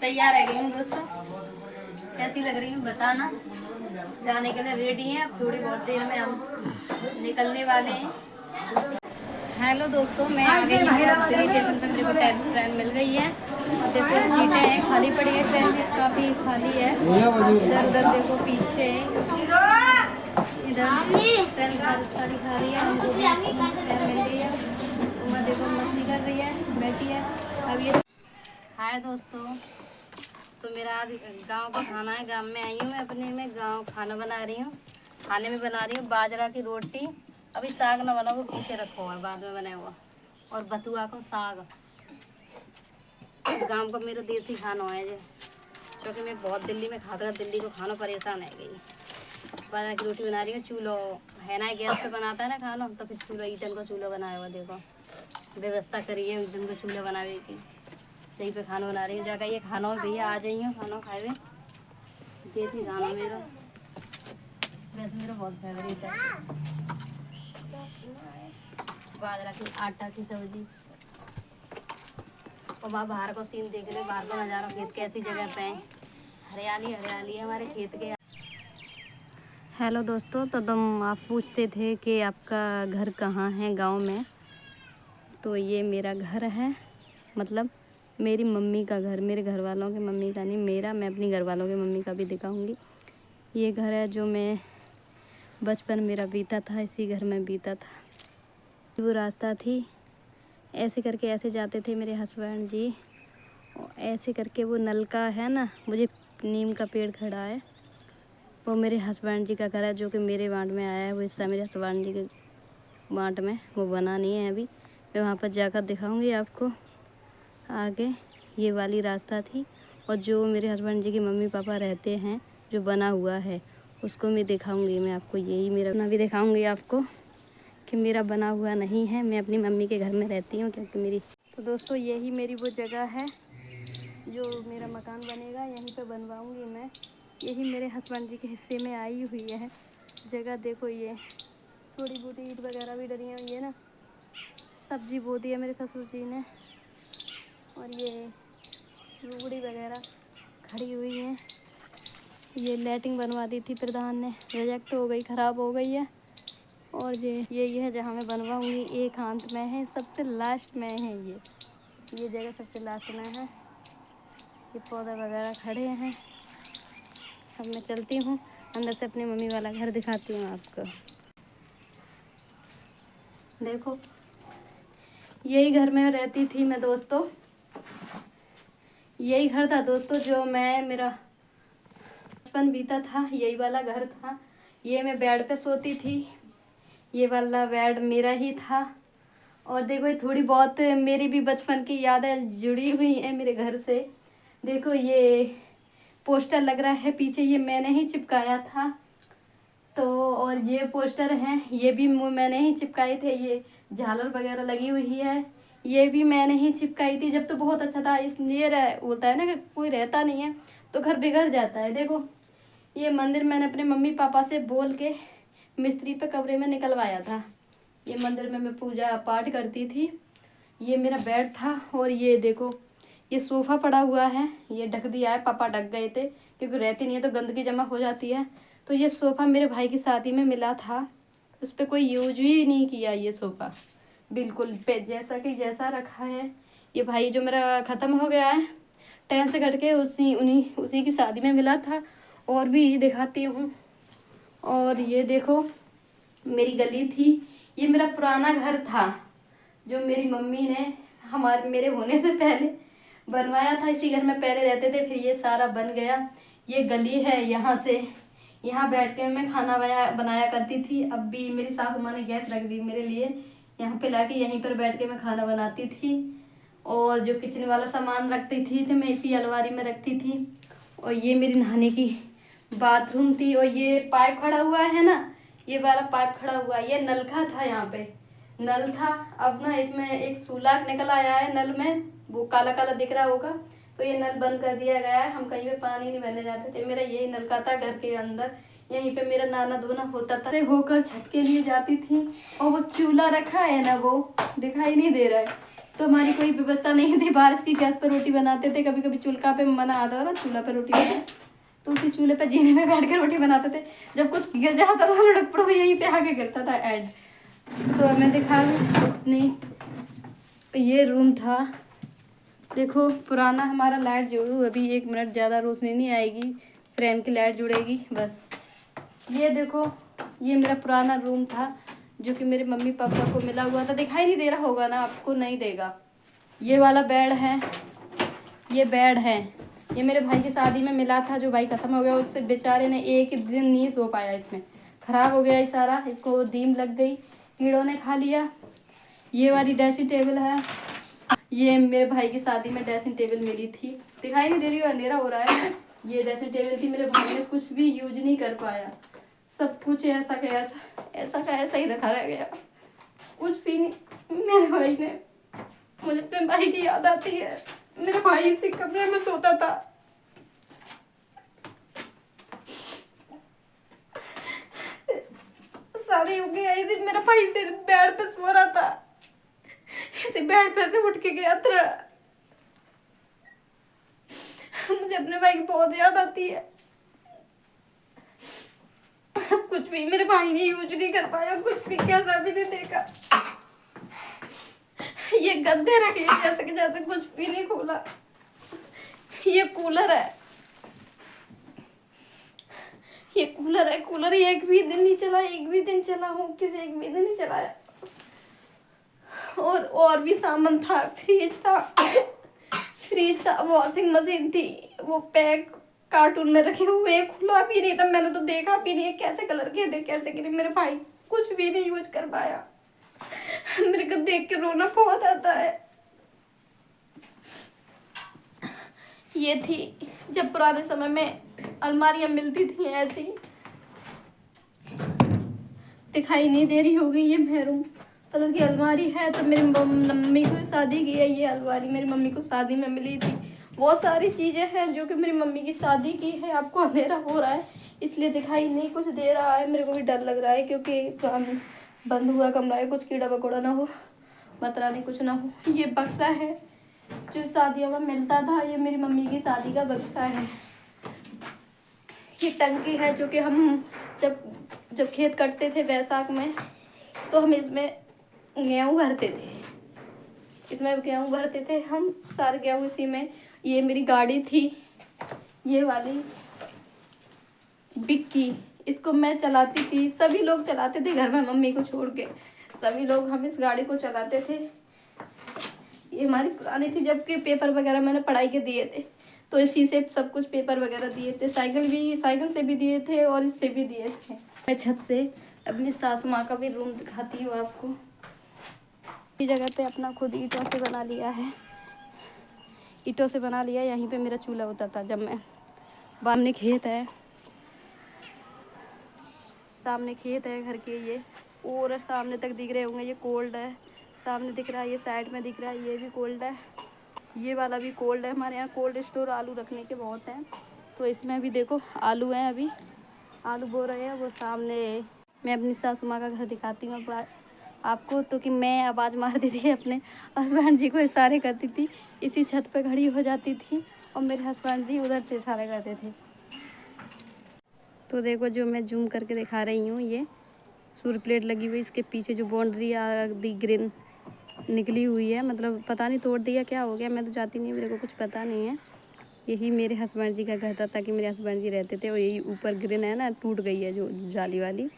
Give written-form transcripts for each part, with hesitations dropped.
तैयार है गई हूँ दोस्तों, कैसी लग रही हूँ बताना। जाने के लिए रेडी हैं, अब थोड़ी बहुत देर में हम निकलने वाले हैं। हेलो दोस्तों, मैं आ गई हूँ दिल्ली स्टेशन पर। मेरे को ट्रेन मिल गई है और देखो सीटें खाली पड़ी है, ट्रेन काफ़ी खाली है। इधर उधर देखो पीछे, इधर ट्रेन सारी खाली है। हमको ट्रेन मिल गई है। उमा देखो मस्ती कर रही है, बैठी है। अब ये हाय दोस्तों, तो मेरा आज गांव का खाना है। गांव में आई हूँ मैं, अपने में गांव खाना बना रही हूँ। खाने में बना रही हूँ बाजरा की रोटी। अभी साग ना बना, वो पीछे रखा हुआ है, बाद में बनाया हुआ। और बथुआ को साग, गांव का मेरा देसी खाना है ये, क्योंकि मैं बहुत दिल्ली में खाता था। दिल्ली को खाना परेशान है गई। बाजरा की रोटी बना रही हूँ। चूल्हो है ना, गैस पे बनाता है ना खाना, तो फिर चूल्हा ईटन का चूल्हा बनाया हुआ। देखो व्यवस्था करी है ईटन का चूल्हा बनावे की। यहीं पे खाना बना रही हूँ। जाकर ये खाना हो भैया आ जाइए, खाना खाए हुए। देसी खाना मेरा, वैसे मेरा बहुत फेवरेट है। बाजरा की आटा की सब्जी। और वहाँ बाहर को सीन देख ले, बाहर का नज़ारा, खेत कैसी जगह पे है, हरियाली हरियाली है हमारे खेत के। हेलो दोस्तों, तो तुम आप पूछते थे कि आपका घर कहाँ है गांव में। तो ये मेरा घर है, मतलब मेरी मम्मी का घर, मेरे घर वालों के मम्मी का नहीं, मेरा। मैं अपनी घर वालों के मम्मी का भी दिखाऊंगी। ये घर है जो मैं बचपन मेरा बीता था, इसी घर में बीता था। वो रास्ता थी, ऐसे करके ऐसे जाते थे मेरे हस्बैंड जी। और ऐसे करके वो नलका है ना, मुझे नीम का पेड़ खड़ा है, वो मेरे हस्बैंड जी का घर है, जो कि मेरे वार्ड में आया है। वो हिस्सा मेरे हस्बैंड जी के वार्ड में, वो बना नहीं है अभी। मैं वहाँ पर जाकर दिखाऊंगी आपको आगे। ये वाली रास्ता थी, और जो मेरे हस्बैंड जी के मम्मी पापा रहते हैं, जो बना हुआ है, उसको मैं दिखाऊंगी। मैं आपको यही मेरा अपना भी दिखाऊंगी आपको कि मेरा बना हुआ नहीं है। मैं अपनी मम्मी के घर में रहती हूँ, क्योंकि मेरी। तो दोस्तों यही मेरी वो जगह है, जो मेरा मकान बनेगा यहीं पे बनवाऊंगी मैं। यही मेरे हस्बैंड जी के हिस्से में आई हुई है जगह। देखो ये थोड़ी बहुत ईंट वगैरह भी डली हुई है ना, सब्जी बो दी है मेरे ससुर जी ने। और ये रूबड़ी वगैरह खड़ी हुई है। ये लाइटिंग बनवा दी थी प्रधान ने, रिजेक्ट हो गई, ख़राब हो गई है। और यही है जहाँ मैं बनवाऊँगी। एक हाथ में है, सबसे लास्ट में है ये जगह सबसे लास्ट में है। ये पौधे वगैरह खड़े हैं। अब मैं चलती हूँ अंदर से, अपनी मम्मी वाला घर दिखाती हूँ आपको। देखो यही घर में रहती थी मैं दोस्तों। यही घर था दोस्तों जो मेरा बचपन बीता था, यही वाला घर था। ये मैं बेड पे सोती थी, ये वाला बेड मेरा ही था। और देखो ये थोड़ी बहुत मेरी भी बचपन की यादें जुड़ी हुई हैं मेरे घर से। देखो ये पोस्टर लग रहा है पीछे, ये मैंने ही चिपकाया था। तो और ये पोस्टर हैं, ये भी मैंने ही चिपकाए थे। ये झालर वगैरह लगी हुई है, ये भी मैंने ही चिपकाई थी। जब तो बहुत अच्छा था। इसलिए होता है ना कि कोई रहता नहीं है तो घर बिगड़ जाता है। देखो ये मंदिर मैंने अपने मम्मी पापा से बोल के मिस्त्री पे कमरे में निकलवाया था। ये मंदिर में मैं पूजा पाठ करती थी। ये मेरा बेड था। और ये देखो ये सोफ़ा पड़ा हुआ है, ये ढक दिया है, पापा ढक गए थे क्योंकि रहती नहीं है तो गंदगी जमा हो जाती है। तो ये सोफ़ा मेरे भाई की शादी में मिला था, उस पर कोई यूज ही नहीं किया। ये सोफ़ा बिल्कुल पे जैसा कि जैसा रखा है। ये भाई जो मेरा ख़त्म हो गया है, 10 से कट के उसी की शादी में मिला था। और भी दिखाती हूँ। और ये देखो मेरी गली थी, ये मेरा पुराना घर था जो मेरी मम्मी ने मेरे होने से पहले बनवाया था। इसी घर में पहले रहते थे, फिर ये सारा बन गया। ये गली है, यहाँ से यहाँ बैठ के मैं खाना बनाया करती थी। अब भी मेरी सासू माँ ने गैस रख दी मेरे लिए, यहाँ पे लाके यहीं पर बैठ के मैं खाना बनाती थी। और जो किचन वाला सामान रखती थी तो मैं इसी अलमारी में रखती थी। और ये मेरी नहाने की बाथरूम थी। और ये पाइप खड़ा हुआ है ना, ये वाला पाइप खड़ा हुआ है, ये नलका था, यहाँ पे नल था। अब ना इसमें एक सुलाक निकल आया है नल में, वो काला काला दिख रहा होगा, तो ये नल बंद कर दिया गया है। हम कहीं पे पानी नहीं भरने जाते थे। मेरा यही नलका था घर के अंदर, यहीं पे मेरा नहाना धोना होता था। से होकर छत के लिए जाती थी। और वो चूल्हा रखा है ना, वो दिखाई नहीं दे रहा है, तो हमारी कोई व्यवस्था नहीं थी, बारिश की गैस पर रोटी बनाते थे, कभी कभी चूल्हा पे मना आता था ना चूल्हा पे रोटी बनाए, तो उसी चूल्हे पे जीने में बैठ कर रोटी बनाते थे। जब कुछ गिर जाता था लुढ़क पड़ो यहीं पे आके गिरता था ऐड। तो मैं दिखा नहीं, ये रूम था। देखो पुराना हमारा लाइट जोड़ू, अभी 1 मिनट ज़्यादा रोशनी नहीं आएगी, फ्रेम की लाइट जुड़ेगी बस। ये देखो ये मेरा पुराना रूम था जो कि मेरे मम्मी पापा को मिला हुआ था, दिखाई नहीं दे रहा होगा ना आपको, नहीं देगा। ये वाला बेड है, ये बेड है, ये मेरे भाई की शादी में मिला था, जो भाई ख़त्म हो गया उससे बेचारे ने एक दिन नहीं सो पाया, इसमें ख़राब हो गया ये सारा, इसको दीम लग गई, कीड़ों ने खा लिया। ये वाली ड्रेसिंग टेबल है, ये मेरे भाई की शादी में ड्रेसिंग टेबल मिली थी, दिखाई नहीं दे रही हो, अंधेरा हो रहा है। ये ड्रेसिंग टेबल थी, मेरे भाई ने कुछ भी यूज नहीं कर पाया, सब कुछ ऐसा का ऐसा ही रखा रह गया, कुछ भी नहीं। मेरे भाई ने, मुझे अपने भाई की याद आती है, मेरा भाई इसी कमरे में सोता था। शादी हो गई आई थी, मेरा भाई से बेड पे सो रहा था, इसी बेड पे से उठ के गया था। मुझे अपने भाई की बहुत याद आती है, कुछ भी मेरे भाई ने यूज नहीं कर पाया, कुछ भी कैसा भी नहीं देखा। ये गद्दे रखे जैसे कि जैसे कुछ भी नहीं खोला। ये कूलर है, ये कूलर है, कूलर एक भी दिन नहीं चला, एक भी दिन चला हो किसी, एक भी दिन नहीं चलाया। और भी सामान था, फ्रिज था, फ्रिज था, वॉशिंग मशीन थी, वो पैक कार्टून में रखे हुए, खुला भी नहीं था, मैंने तो देखा भी नहीं है कैसे कलर के थे कैसे के नहीं। मेरे भाई कुछ भी नहीं यूज कर पाया, मेरे को देख के रोना बहुत आता है। ये थी जब पुराने समय में अलमारियां मिलती थी ऐसी, दिखाई नहीं दे रही होगी, ये महरूम कलर की अलमारी है। तो मेरी मम्मी को शादी की है, ये अलमारी मेरी मम्मी को शादी में मिली थी। बहुत सारी चीज़ें हैं जो कि मेरी मम्मी की शादी की है। आपको अंधेरा हो रहा है इसलिए दिखाई नहीं कुछ दे रहा है, मेरे को भी डर लग रहा है क्योंकि बंद हुआ कमरा है, कुछ कीड़ा मकोड़ा ना हो, मतरा नहीं कुछ ना हो। ये बक्सा है जो शादियों में मिलता था, ये मेरी मम्मी की शादी का बक्सा है। ये टंकी है जो कि हम जब खेत कटते थे बैसाख में, तो हम इसमें गेहूँ भरते थे, इसमें गेहूँ भरते थे हम, सारे गेहूँ इसी में। ये मेरी गाड़ी थी, ये वाली बिक्की, इसको मैं चलाती थी, सभी लोग चलाते थे घर में मम्मी को छोड़ के, सभी लोग हम इस गाड़ी को चलाते थे। ये हमारी पुरानी थी, जबकि पेपर वगैरह मैंने पढ़ाई के दिए थे, तो इसी से सब कुछ पेपर वगैरह दिए थे। साइकिल से भी दिए थे और इससे भी दिए थे। मैं छत से अपनी सासू माँ का भी रूम दिखाती हूँ आपको। इस जगह पे अपना खुद ईंटों से बना लिया है, ईंटों से बना लिया। यहीं पे मेरा चूल्हा होता था जब मैं, सामने खेत है, सामने खेत है घर के, ये और सामने तक दिख रहे होंगे, ये कोल्ड है, सामने दिख रहा है, ये साइड में दिख रहा है, ये भी कोल्ड है, ये वाला भी कोल्ड है। हमारे यहाँ कोल्ड स्टोर आलू रखने के बहुत हैं, तो इसमें भी देखो आलू हैं, अभी आलू बो रहे हैं। वो सामने मैं अपनी सासू माँ का घर दिखाती हूँ आपको, तो कि मैं आवाज़ मारती थी अपने हस्बैंड जी को, इशारे करती थी, इसी छत पे खड़ी हो जाती थी और मेरे हस्बैंड जी उधर से इशारे करते थे। तो देखो जो मैं जूम करके दिखा रही हूँ, ये सूर्य प्लेट लगी हुई, इसके पीछे जो बाउंड्री आदि ग्रीन निकली हुई है, मतलब पता नहीं तोड़ दिया क्या हो गया, मैं तो जाती नहीं, मेरे को कुछ पता नहीं है। यही मेरे हस्बैंड जी का घर था, ताकि मेरे हस्बैंड जी रहते थे, और यही ऊपर ग्रीन है ना, टूट गई है जो जाली वाली,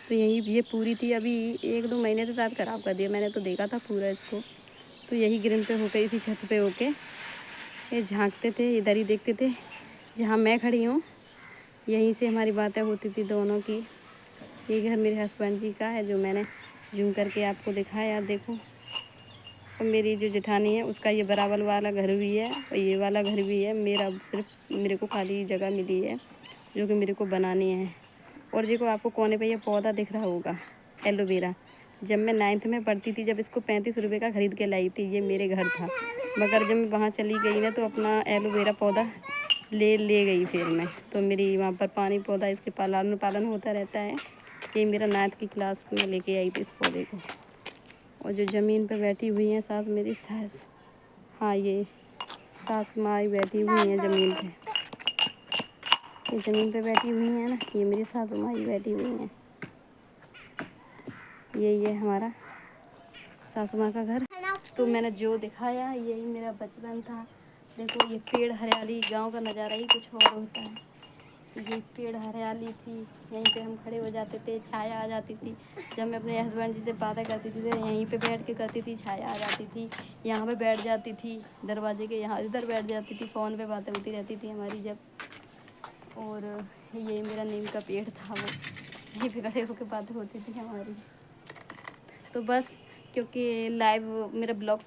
तो यही ये पूरी थी, अभी 1-2 महीने से शायद ख़राब कर दिया, मैंने तो देखा था पूरा इसको। तो यही ग्रीन पे होके, इसी छत पे होके ये झांकते थे, इधर ही देखते थे जहाँ मैं खड़ी हूँ, यहीं से हमारी बातें होती थी दोनों की। ये घर मेरे हस्बैंड जी का है जो मैंने जूम करके आपको दिखाया, देखो। और मेरी जो जेठानी है उसका ये बराबर वाला घर भी है और ये वाला घर भी है, मेरे को खाली जगह मिली है जो कि मेरे को बनानी है। और देखो आपको कोने पे ये पौधा दिख रहा होगा, एलोवेरा, जब मैं 9th में पढ़ती थी, जब इसको 35 रुपये का ख़रीद के लाई थी, ये मेरे घर था, मगर जब मैं वहाँ चली गई ना तो अपना एलोवेरा पौधा ले गई फिर मैं, तो मेरी वहाँ पर पानी पौधा इसके लालन पालन होता रहता है। ये मेरा 9th की क्लास में लेके आई थी इस पौधे को। और जो ज़मीन पे बैठी हुई हैं सास मेरी सास, हाँ ये सास माँ बैठी हुई हैं ज़मीन पे, ये ज़मीन पे बैठी हुई हैं ना, ये मेरी सासू माँ ही बैठी हुई हैं। यही है हमारा सासू माँ का घर। तो मैंने जो दिखाया यही मेरा बचपन था। देखो ये पेड़ हरियाली, गांव का नज़ारा ही कुछ और होता है। ये पेड़ हरियाली थी, यहीं पे हम खड़े हो जाते थे, छाया आ जाती थी। जब मैं अपने हस्बैंड जी से बातें करती थी तो यहीं पे बैठ के करती थी, छाया आ जाती थी। यहाँ पे बैठ जाती थी, दरवाजे के यहाँ इधर बैठ जाती थी, फ़ोन पे बातें होती रहती थी हमारी जब। और यही मेरा नीम का पेड़ था, वो यहीं पे खड़े होकर बातें होती थी हमारी। तो बस क्योंकि लाइव मेरा ब्लॉग,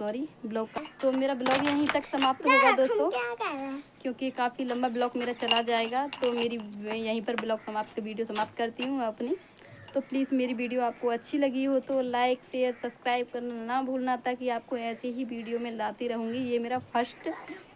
तो मेरा ब्लॉग यहीं तक समाप्त होगा दोस्तों, क्योंकि काफ़ी लंबा ब्लॉग मेरा चला जाएगा। तो मेरी यहीं पर ब्लॉग समाप्त, वीडियो समाप्त करती हूँ अपनी। तो प्लीज़ मेरी वीडियो आपको अच्छी लगी हो तो लाइक शेयर सब्सक्राइब करना ना भूलना, ताकि आपको ऐसे ही वीडियो में लाती रहूँगी। ये मेरा फर्स्ट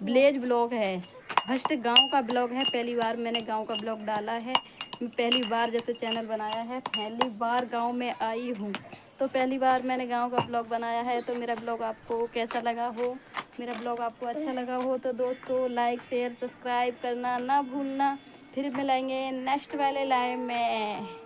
विलेज ब्लॉग है, फर्स्ट गांव का ब्लॉग है। पहली बार मैंने गांव का ब्लॉग डाला है। मैं पहली बार जब से चैनल बनाया है, पहली बार गांव में आई हूँ, तो पहली बार मैंने गांव का ब्लॉग बनाया है। तो मेरा ब्लॉग आपको कैसा लगा हो, मेरा ब्लॉग आपको अच्छा लगा हो तो दोस्तों लाइक शेयर सब्सक्राइब करना ना भूलना। फिर मिलेंगे नेक्स्ट वाले लाइव में।